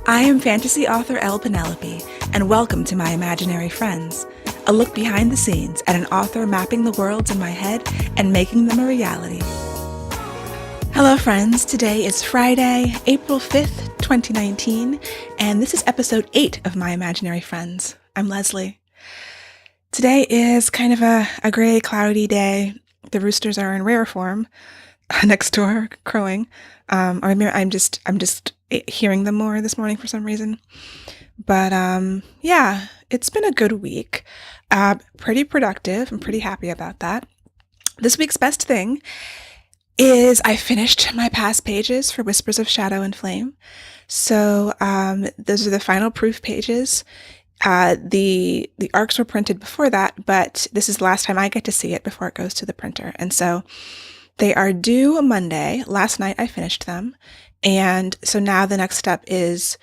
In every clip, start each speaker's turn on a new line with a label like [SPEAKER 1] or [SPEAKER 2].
[SPEAKER 1] I am fantasy author Elle Penelope, and welcome to My Imaginary Friends, a look behind the scenes at an author mapping the worlds in my head and making them a reality. Hello friends, today is Friday, April 5th, 2019, and this is episode 8 of My Imaginary Friends. I'm Leslie. Today is kind of a gray, cloudy day. The roosters are in rare form next door, crowing. Or maybe I'm just hearing them more this morning for some reason. But yeah, it's been a good week. Pretty productive. I'm pretty happy about that. This week's best thing is I finished my past pages for Whispers of Shadow and Flame. So those are the final proof pages. The arcs were printed before that, but this is the last time I get to see it before it goes to the printer. And so they are due Monday. Last night I finished them. And so now the next step is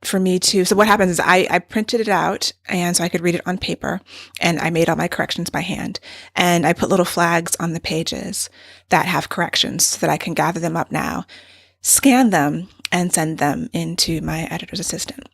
[SPEAKER 1] for me to, so what happens is I printed it out and so I could read it on paper, and I made all my corrections by hand, and I put little flags on the pages that have corrections so that I can gather them up now, scan them, and send them into my editor's assistant.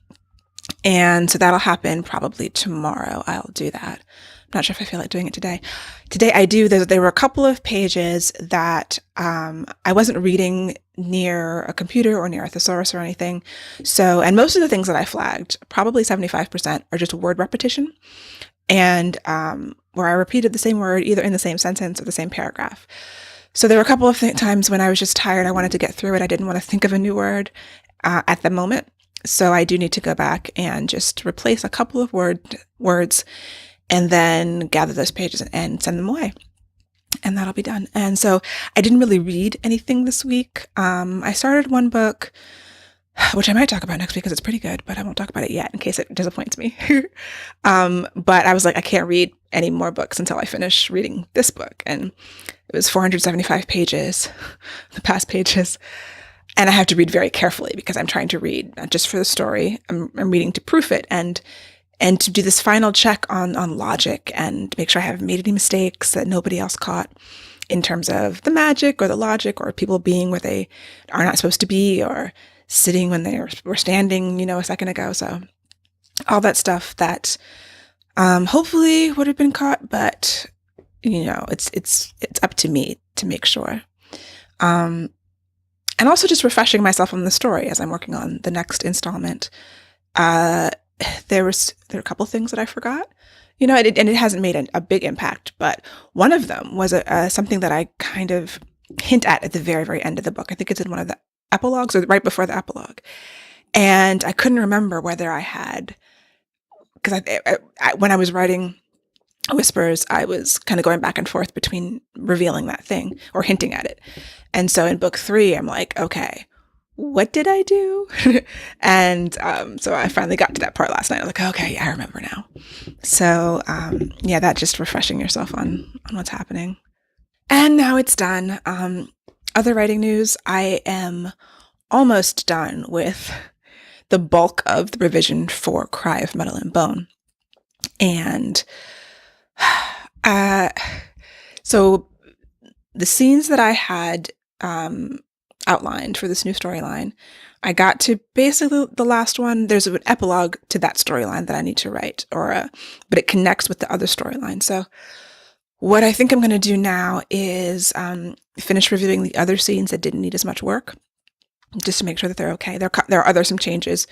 [SPEAKER 1] And so that'll happen probably tomorrow. I'll do that. I'm not sure if I feel like doing it today. Today I do. There were a couple of pages that I wasn't reading near a computer or near a thesaurus or anything. So, and most of the things that I flagged, probably 75%, are just word repetition, and where I repeated the same word either in the same sentence or the same paragraph. So there were a couple of times when I was just tired. I wanted to get through it. I didn't want to think of a new word at the moment. So I do need to go back and just replace a couple of words and then gather those pages and send them away. And that'll be done. And so I didn't really read anything this week. I started one book, which I might talk about next week because it's pretty good, but I won't talk about it yet in case it disappoints me. But I was like, I can't read any more books until I finish reading this book. And it was 475 pages, the past pages. And I have to read very carefully because I'm trying to read not just for the story. I'm reading to proof it and to do this final check on logic and make sure I haven't made any mistakes that nobody else caught in terms of the magic or the logic or people being where they are not supposed to be or sitting when they were standing, a second ago. So all that stuff that hopefully would have been caught, but it's up to me to make sure. And also just refreshing myself on the story as I'm working on the next installment. There are a couple things that I forgot, and it hasn't made a big impact, but one of them was something that I kind of hint at the very, very end of the book. I think it's in one of the epilogues or right before the epilogue. And I couldn't remember whether I had, because when I was writing Whispers, I was kind of going back and forth between revealing that thing or hinting at it. And so in book 3, I'm like, okay, what did I do? And so I finally got to that part last night. I was like, okay, I remember now. So yeah, that just refreshing yourself on what's happening. And now it's done. Other writing news, I am almost done with the bulk of the revision for Cry of Metal and Bone. And so the scenes that I had outlined for this new storyline, I got to basically the last one. There's an epilogue to that storyline that I need to write, but it connects with the other storyline. So what I think I'm going to do now is finish reviewing the other scenes that didn't need as much work, just to make sure that they're okay. There are some changes.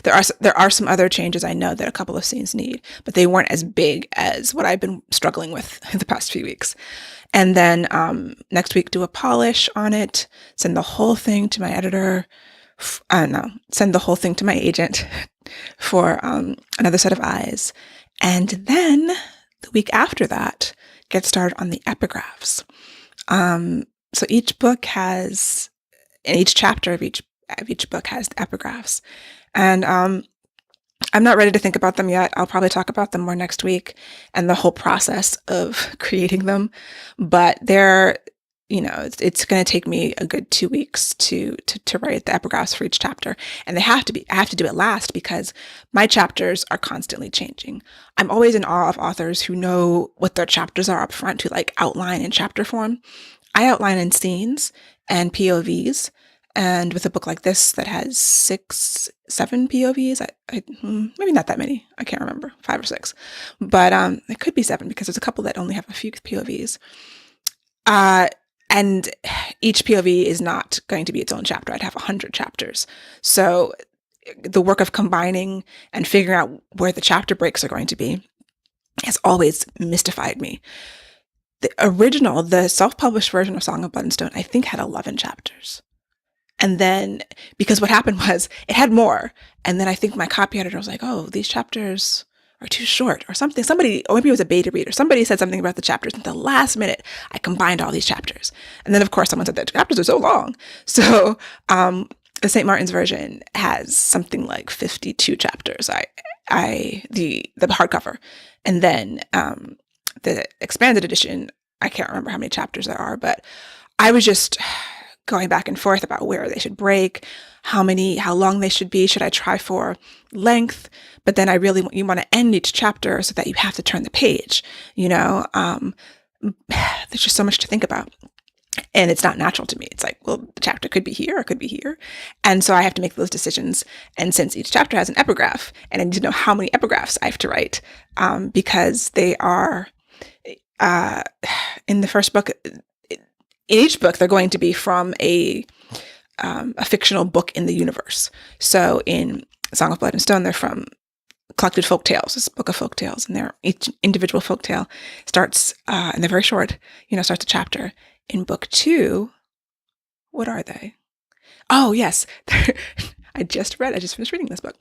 [SPEAKER 1] There are some other changes I know that a couple of scenes need, but they weren't as big as what I've been struggling with the past few weeks. And then next week, do a polish on it, send the whole thing to my editor. Send the whole thing to my agent for another set of eyes. And then the week after that, get started on the epigraphs. So each book has, and each chapter of each book has the epigraphs. And I'm not ready to think about them yet. I'll probably talk about them more next week and the whole process of creating them. But they're, it's going to take me a good 2 weeks to write the epigraphs for each chapter. And I have to do it last because my chapters are constantly changing. I'm always in awe of authors who know what their chapters are up front, who outline in chapter form. I outline in scenes and POVs. And with a book like this that has 7 POVs, maybe not that many. I can't remember, 5 or 6, but it could be 7 because there's a couple that only have a few POVs. And each POV is not going to be its own chapter. I'd have 100 chapters. So the work of combining and figuring out where the chapter breaks are going to be has always mystified me. The self-published version of Song of Blood and Stone, I think had 11 chapters. And then, because what happened was, it had more. And then I think my copy editor was like, oh, these chapters are too short or something. Somebody, or maybe it was a beta reader, somebody said something about the chapters. At the last minute, I combined all these chapters. And then, of course, someone said that chapters are so long. So the St. Martin's version has something like 52 chapters, the hardcover. And then the expanded edition, I can't remember how many chapters there are, but I was just going back and forth about where they should break, how long they should be. Should I try for length? But then you want to end each chapter so that you have to turn the page, there's just so much to think about. And it's not natural to me. It's like, well, the chapter could be here or could be here. And so I have to make those decisions. And since each chapter has an epigraph, and I need to know how many epigraphs I have to write, because they are, in the first book, in each book, they're going to be from a fictional book in the universe. So in Song of Blood and Stone, they're from collected folk tales. It's a book of folk tales, and each individual folk tale starts, and they're very short, starts a chapter. In book 2, what are they? Oh, yes. I just finished reading this book.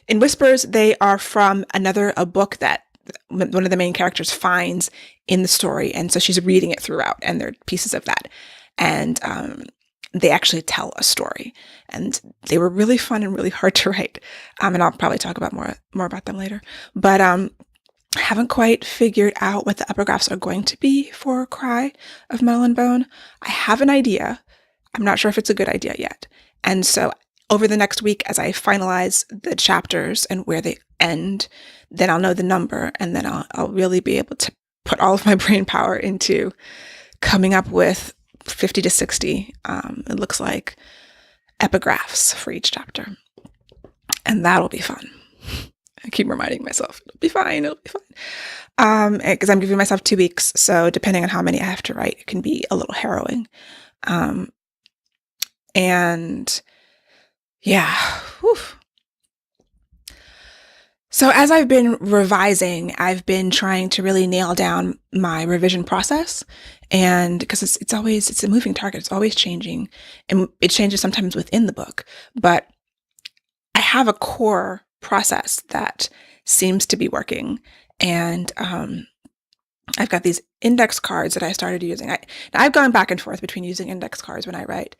[SPEAKER 1] In Whispers, they are from a book that one of the main characters finds in the story. And so she's reading it throughout, and they're pieces of that. And they actually tell a story. And they were really fun and really hard to write. And I'll probably talk about more about them later. But I haven't quite figured out what the epigraphs are going to be for Cry of Metal and Bone. I have an idea. I'm not sure if it's a good idea yet. And so over the next week, as I finalize the chapters and where they end, then I'll know the number, and then I'll really be able to put all of my brain power into coming up with 50 to 60, it looks like, epigraphs for each chapter. And that'll be fun. I keep reminding myself, it'll be fine. Because I'm giving myself 2 weeks. So depending on how many I have to write, it can be a little harrowing. And yeah. Whew. So as I've been revising, I've been trying to really nail down my revision process. And because it's a moving target, it's always changing. And it changes sometimes within the book. But I have a core process that seems to be working. And I've got these index cards that I started using. I've gone back and forth between using index cards when I write.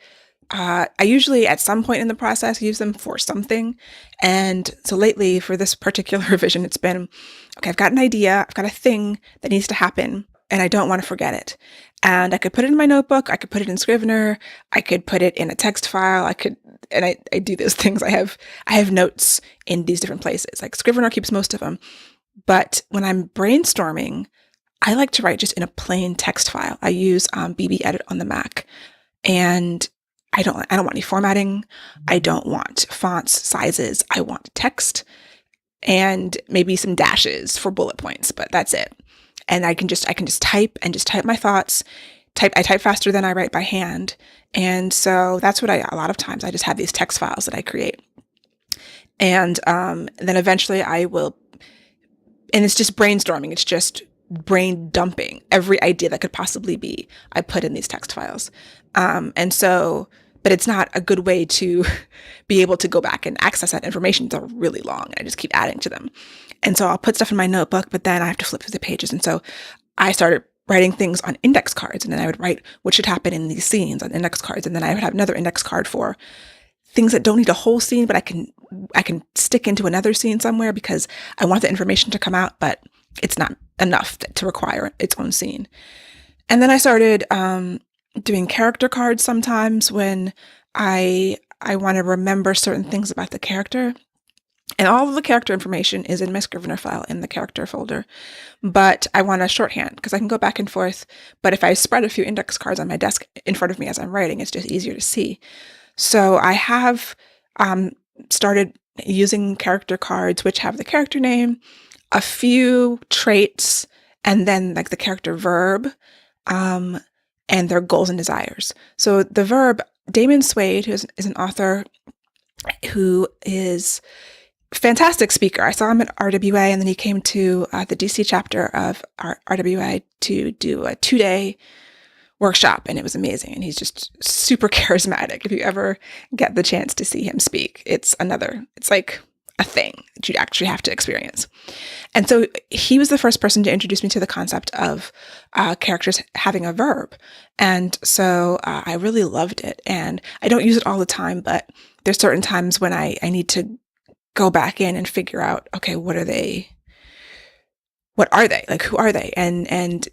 [SPEAKER 1] I usually, at some point in the process, use them for something. And so lately, for this particular revision, it's been, okay, I've got an idea, I've got a thing that needs to happen, and I don't want to forget it. And I could put it in my notebook, I could put it in Scrivener, I could put it in a text file, I do those things. I have notes in these different places. Like Scrivener keeps most of them. But when I'm brainstorming, I like to write just in a plain text file. I use BB Edit on the Mac. And I don't want any formatting. I don't want fonts, sizes. I want text and maybe some dashes for bullet points, but that's it. And I can just type my thoughts. I type faster than I write by hand. And so that's what a lot of times I just have these text files that I create. And then eventually I will, and it's just brainstorming. It's just brain dumping. Every idea that could possibly be, I put in these text files. But it's not a good way to be able to go back and access that information. They're really long. I just keep adding to them. And so I'll put stuff in my notebook, but then I have to flip through the pages. And so I started writing things on index cards, and then I would write what should happen in these scenes on index cards. And then I would have another index card for things that don't need a whole scene, but I can stick into another scene somewhere because I want the information to come out, but it's not enough to require its own scene. And then I started doing character cards sometimes when I want to remember certain things about the character. And all of the character information is in my Scrivener file in the character folder. But I want a shorthand because I can go back and forth. But if I spread a few index cards on my desk in front of me as I'm writing, it's just easier to see. So I have started using character cards, which have the character name, a few traits, and then like the character verb, um, and their goals and desires. So the verb, Damon Suede, is an author who is a fantastic speaker. I saw him at RWA, and then he came to the DC chapter of RWA to do a 2-day workshop, and it was amazing. And he's just super charismatic. If you ever get the chance to see him speak, it's like a thing that you actually have to experience. And so he was the first person to introduce me to the concept of characters having a verb. And so I really loved it. And I don't use it all the time, but there's certain times when I need to go back in and figure out, okay, what are they? Like, who are they? And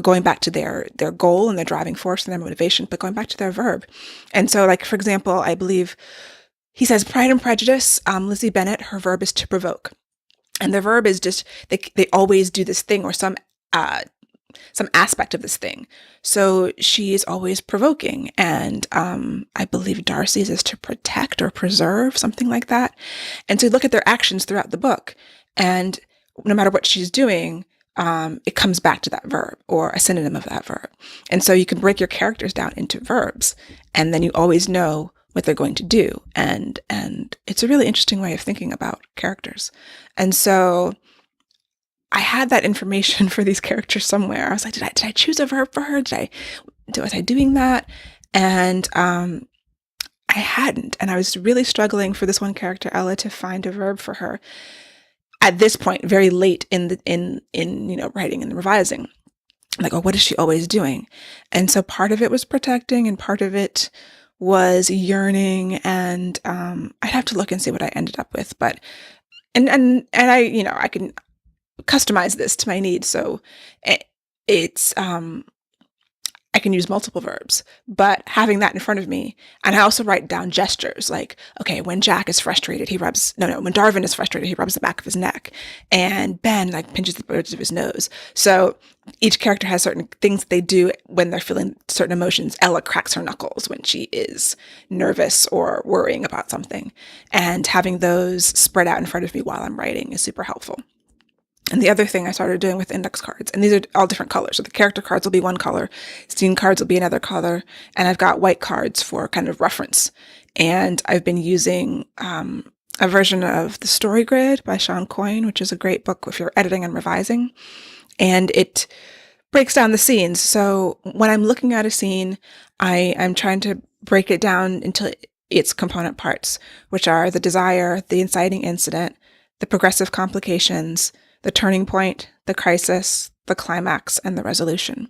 [SPEAKER 1] going back to their goal and their driving force and their motivation, but going back to their verb. And so, like, for example, I believe he says Pride and Prejudice, Lizzie Bennet, her verb is to provoke. And the verb is just, they always do this thing or some aspect of this thing. So she is always provoking. And I believe Darcy's is to protect or preserve, something like that. And so you look at their actions throughout the book, and no matter what she's doing, it comes back to that verb or a synonym of that verb. And so you can break your characters down into verbs, and then you always know what they're going to do. And it's a really interesting way of thinking about characters. And so I had that information for these characters somewhere. I was like, did I choose a verb for her? Was I doing that? And I hadn't. And I was really struggling for this one character, Ella, to find a verb for her at this point, very late in writing and revising. I'm like, oh, what is she always doing? And so part of it was protecting, and part of it was yearning. And I'd have to look and see what I ended up with. But and I can customize this to my needs. So it's I can use multiple verbs, but having that in front of me, and I also write down gestures like, okay, when Jack is frustrated, when Darvin is frustrated, he rubs the back of his neck, and Ben like pinches the bridge of his nose. So each character has certain things that they do when they're feeling certain emotions. Ella cracks her knuckles when she is nervous or worrying about something, and having those spread out in front of me while I'm writing is super helpful. And the other thing I started doing with index cards, and these are all different colors. So the character cards will be one color, scene cards will be another color, and I've got white cards for kind of reference. And I've been using a version of The Story Grid by Sean Coyne, which is a great book if you're editing and revising. And it breaks down the scenes. So when I'm looking at a scene, I'm trying to break it down into its component parts, which are the desire, the inciting incident, the progressive complications, the turning point, the crisis, the climax, and the resolution.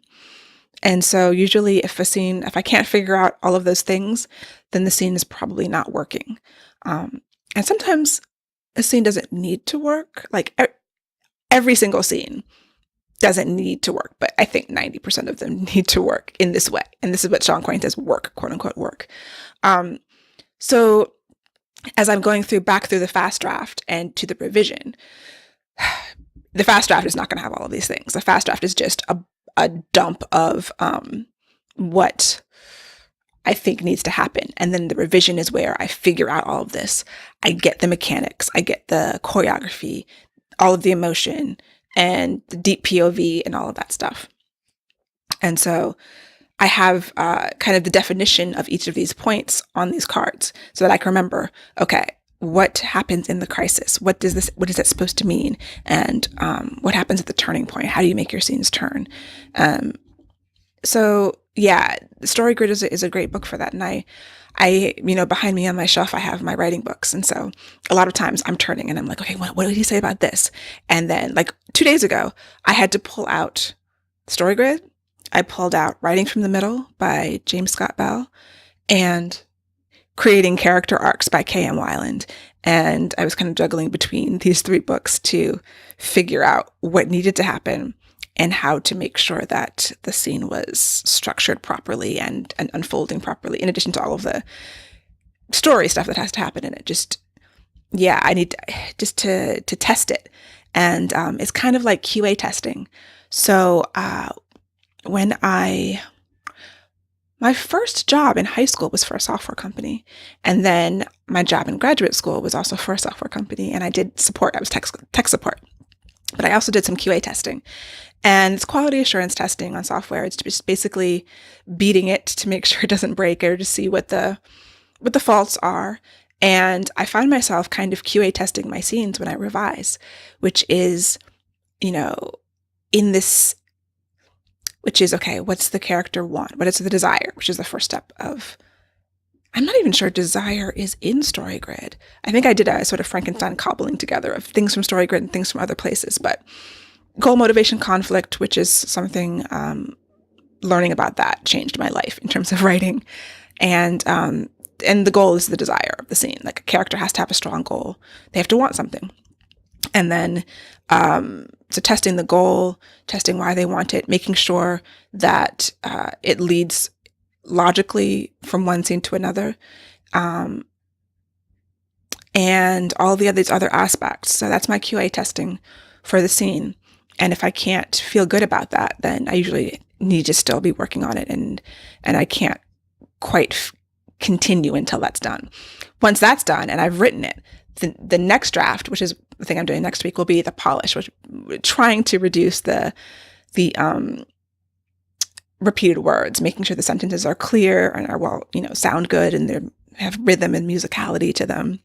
[SPEAKER 1] And so usually if I can't figure out all of those things, then the scene is probably not working. And sometimes a scene doesn't need to work. Like every single scene doesn't need to work, but I think 90% of them need to work in this way. And this is what Sean Coyne says, work, quote unquote, work. So as I'm going back through the fast draft and to the revision, the fast draft is not going to have all of these things. The fast draft is just a dump of what I think needs to happen. And then the revision is where I figure out all of this. I get the mechanics, I get the choreography, all of the emotion, and the deep POV and all of that stuff. And so I have kind of the definition of each of these points on these cards so that I can remember, okay, what happens in the crisis? What is that supposed to mean? And what happens at the turning point? How do you make your scenes turn? So yeah, The Story Grid is a great book for that. And I behind me on my shelf, I have my writing books. And so a lot of times I'm turning and I'm like, okay, what did he say about this? And then like 2 days ago, I had to pull out Story Grid. I pulled out Writing from the Middle by James Scott Bell and Creating Character Arcs by K.M. Weiland. And I was kind of juggling between these 3 books to figure out what needed to happen and how to make sure that the scene was structured properly and unfolding properly, in addition to all of the story stuff that has to happen in it. I need to test it. And it's kind of like QA testing. So when I My first job in high school was for a software company. And then my job in graduate school was also for a software company. And I did support. I was tech support. But I also did some QA testing. And it's quality assurance testing on software. It's just basically beating it to make sure it doesn't break or to see what the faults are. And I find myself kind of QA testing my scenes when I revise, which is, in this, which is, okay, what's the character want? What is the desire, which is the first step of, I'm not even sure desire is in StoryGrid. I think I did a sort of Frankenstein cobbling together of things from StoryGrid and things from other places, but goal, motivation, conflict, which is something, learning about that changed my life in terms of writing. And the goal is the desire of the scene. Like, a character has to have a strong goal. They have to want something. And then, so testing the goal, testing why they want it, making sure that it leads logically from one scene to another, and all these other aspects. So that's my QA testing for the scene. And if I can't feel good about that, then I usually need to still be working on it, and I can't quite continue until that's done. Once that's done and I've written it, the next draft, which is the thing I'm doing next week, will be the polish, which trying to reduce the repeated words, making sure the sentences are clear and are sound good, and they have rhythm and musicality to them,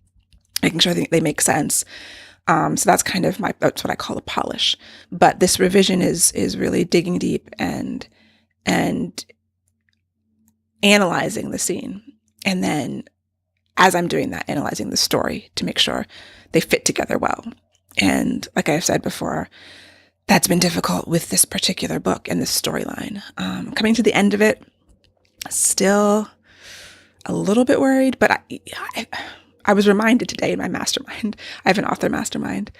[SPEAKER 1] making sure they make sense. So that's kind of that's what I call a polish. But this revision is really digging deep and analyzing the scene. And then as I'm doing that, analyzing the story to make sure they fit together well. And like I've said before, that's been difficult with this particular book and this storyline. Coming to the end of it, still a little bit worried, but I was reminded today in my mastermind, I have an author mastermind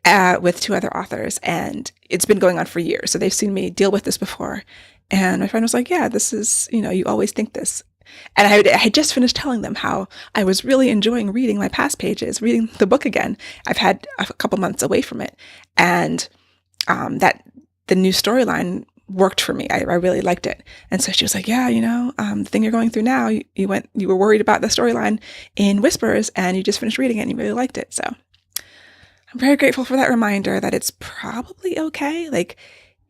[SPEAKER 1] with 2 other authors, and it's been going on for years. So they've seen me deal with this before. And my friend was like, yeah, this is, you always think this. And I had just finished telling them how I was really enjoying reading my past pages, reading the book again. I've had a couple months away from it. And that the new storyline worked for me. I really liked it. And so she was like, yeah, the thing you're going through now, you were worried about the storyline in Whispers, and you just finished reading it and you really liked it. So I'm very grateful for that reminder that it's probably okay. Like,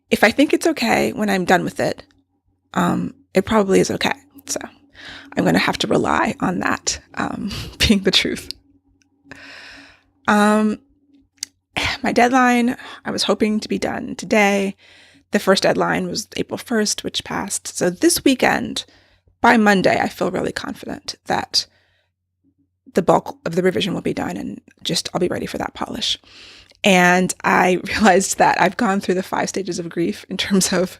[SPEAKER 1] if I think it's okay when I'm done with it, it probably is okay. So I'm going to have to rely on that being the truth. My deadline, I was hoping to be done today. The first deadline was April 1st, which passed. So this weekend, by Monday, I feel really confident that the bulk of the revision will be done, and I'll be ready for that polish. And I realized that I've gone through the 5 stages of grief in terms of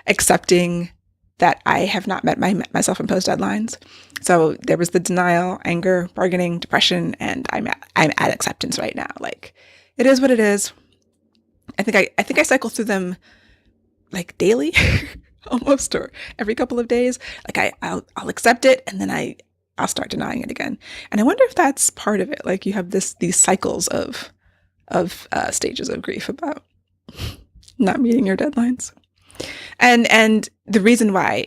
[SPEAKER 1] accepting that I have not met my self-imposed deadlines. So there was the denial, anger, bargaining, depression, and I'm at acceptance right now. Like, it is what it is. I think I cycle through them like daily, almost, or every couple of days. Like I'll accept it, and then I'll start denying it again. And I wonder if that's part of it. Like, you have these cycles of stages of grief about not meeting your deadlines. And the reason why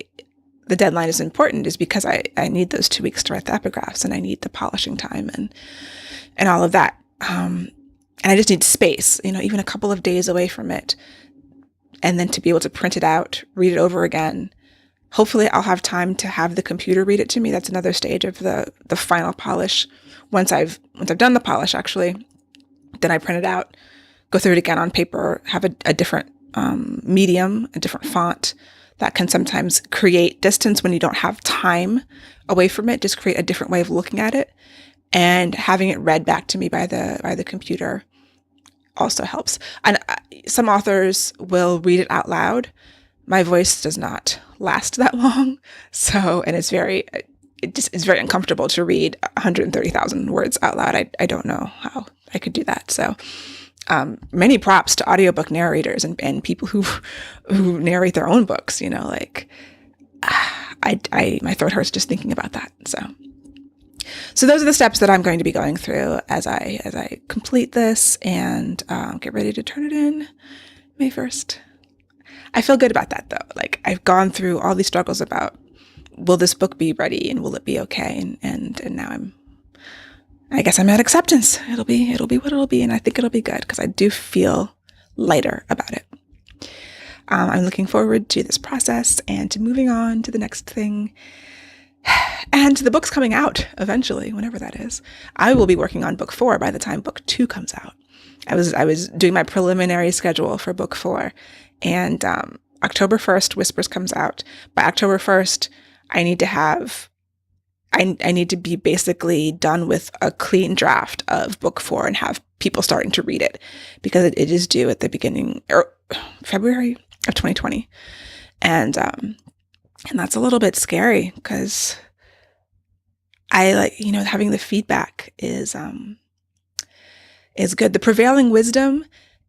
[SPEAKER 1] the deadline is important is because I need those 2 weeks to write the epigraphs, and I need the polishing time and all of that. And I just need space, even a couple of days away from it, and then to be able to print it out, read it over again. Hopefully I'll have time to have the computer read it to me. That's another stage of the final polish. Once I've done the polish, actually, then I print it out, go through it again on paper, have a different medium, a different font that can sometimes create distance when you don't have time away from it, just create a different way of looking at it. And having it read back to me by the computer also helps. And some authors will read it out loud. My voice does not last that long. So, and it's very uncomfortable to read 130,000 words out loud. I don't know how I could do that. So, many props to audiobook narrators and people who narrate their own books, my throat hurts just thinking about that. So those are the steps that I'm going to be going through as I complete this and get ready to turn it in May 1st. I feel good about that, though. Like, I've gone through all these struggles about will this book be ready and will it be okay? And now I guess I'm at acceptance. It'll be what it'll be. And I think it'll be good because I do feel lighter about it. I'm looking forward to this process and to moving on to the next thing. And the book's coming out eventually, whenever that is. I will be working on book 4 by the time book 2 comes out. I was doing my preliminary schedule for book 4, and October 1st, Whispers comes out. By October 1st, I need to be basically done with a clean draft of book 4 and have people starting to read it, because it is due at the beginning or February of 2020. And that's a little bit scary because I having the feedback is good. The prevailing wisdom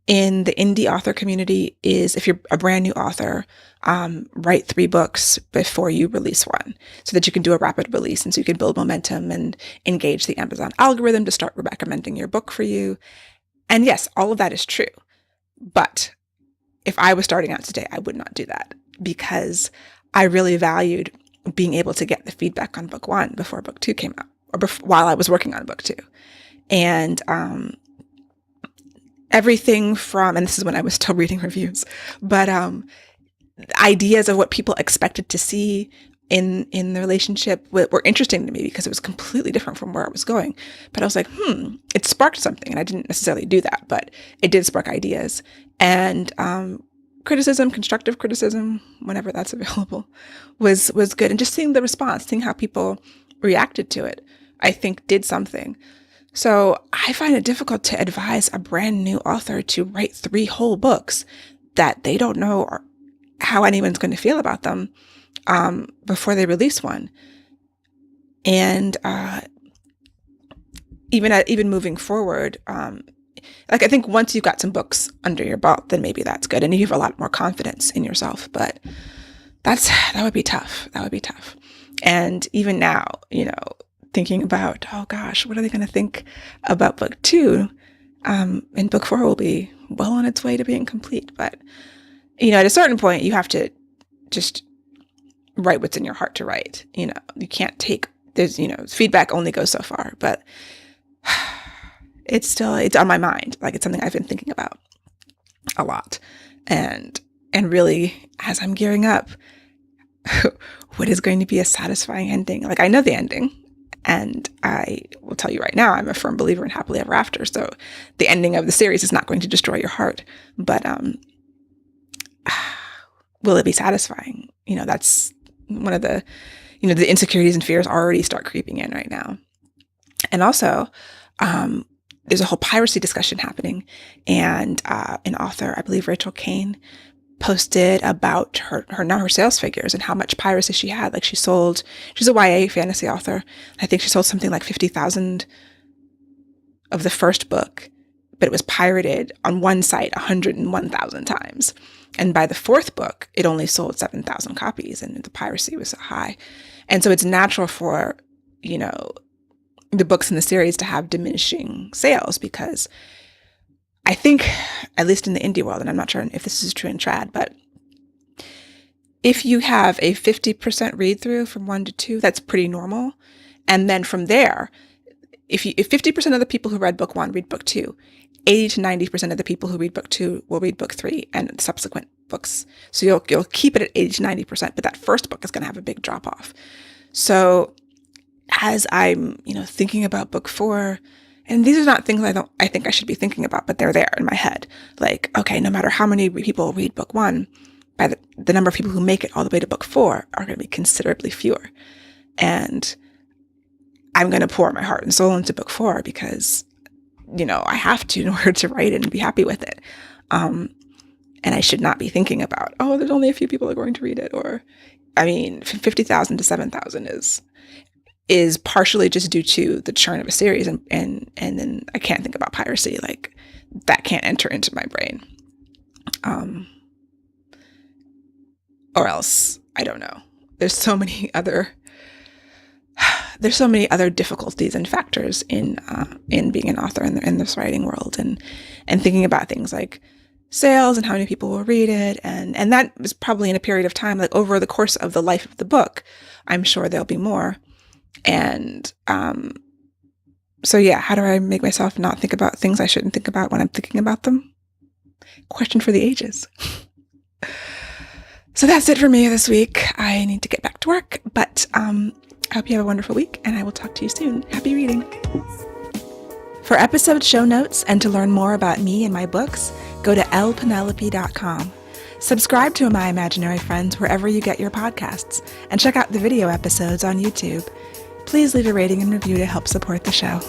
[SPEAKER 1] in the indie author community is, if you're a brand new author, write 3 books before you release one so that you can do a rapid release, and so you can build momentum and engage the Amazon algorithm to start recommending your book for you. And yes, all of that is true. But if I was starting out today, I would not do that, because I really valued being able to get the feedback on book 1 before book 2 came out, or while I was working on book 2. And everything from, and this is when I was still reading reviews, but ideas of what people expected to see in the relationship were interesting to me, because it was completely different from where I was going. But I was like, it sparked something, and I didn't necessarily do that, but it did spark ideas. And criticism, constructive criticism, whenever that's available, was good. And just seeing the response, seeing how people reacted to it, I think did something. So I find it difficult to advise a brand new author to write 3 whole books that they don't know how anyone's going to feel about them before they release one. And even moving forward, I think once you've got some books under your belt, then maybe that's good, and you have a lot more confidence in yourself. But that would be tough. That would be tough. And even now, thinking about, oh gosh, what are they going to think about book 2? And book 4 will be well on its way to being complete. But, at a certain point, you have to just write what's in your heart to write. You can't feedback only goes so far, but it's on my mind. Like, it's something I've been thinking about a lot. And really, as I'm gearing up, what is going to be a satisfying ending? Like, I know the ending. And I will tell you right now, I'm a firm believer in happily ever after. So the ending of the series is not going to destroy your heart. But will it be satisfying? That's one of the, the insecurities and fears already start creeping in right now. And also, there's a whole piracy discussion happening. And an author, I believe Rachel Kane, posted about her sales figures and how much piracy she had. Like, she's a YA fantasy author. I think she sold something like 50,000 of the first book, but it was pirated on one site 101,000 times. And by the 4th book, it only sold 7,000 copies, and the piracy was so high. And so it's natural for, the books in the series to have diminishing sales, because I think, at least in the indie world, and I'm not sure if this is true in trad, but if you have a 50% read through from 1 to 2, that's pretty normal. And then from there, if 50% of the people who read book 1 read book 2, 80 to 90% of the people who read book 2 will read book 3 and subsequent books. So you'll keep it at 80 to 90%, but that first book is going to have a big drop off. So as I'm, thinking about book 4, and these are not things I think I should be thinking about, but they're there in my head. Like, okay, no matter how many people read book 1, by the number of people who make it all the way to book 4 are going to be considerably fewer. And I'm going to pour my heart and soul into book 4 because, I have to in order to write it and be happy with it. And I should not be thinking about, there's only a few people who are going to read it. Or, 50,000 to 7,000 is partially just due to the churn of a series, and then I can't think about piracy. Like, that can't enter into my brain. Or else, I don't know. There's so many other difficulties and factors in being an author in this writing world, and thinking about things like sales and how many people will read it. And that was probably in a period of time, like over the course of the life of the book. I'm sure there'll be more. And so yeah, how do I make myself not think about things I shouldn't think about when I'm thinking about them? Question for the ages. So that's it for me this week. I need to get back to work, but I hope you have a wonderful week, and I will talk to you soon. Happy reading. For episode show notes and to learn more about me and my books, go to lpenelope.com. Subscribe to My Imaginary Friends wherever you get your podcasts, and check out the video episodes on YouTube. Please leave a rating and review to help support the show.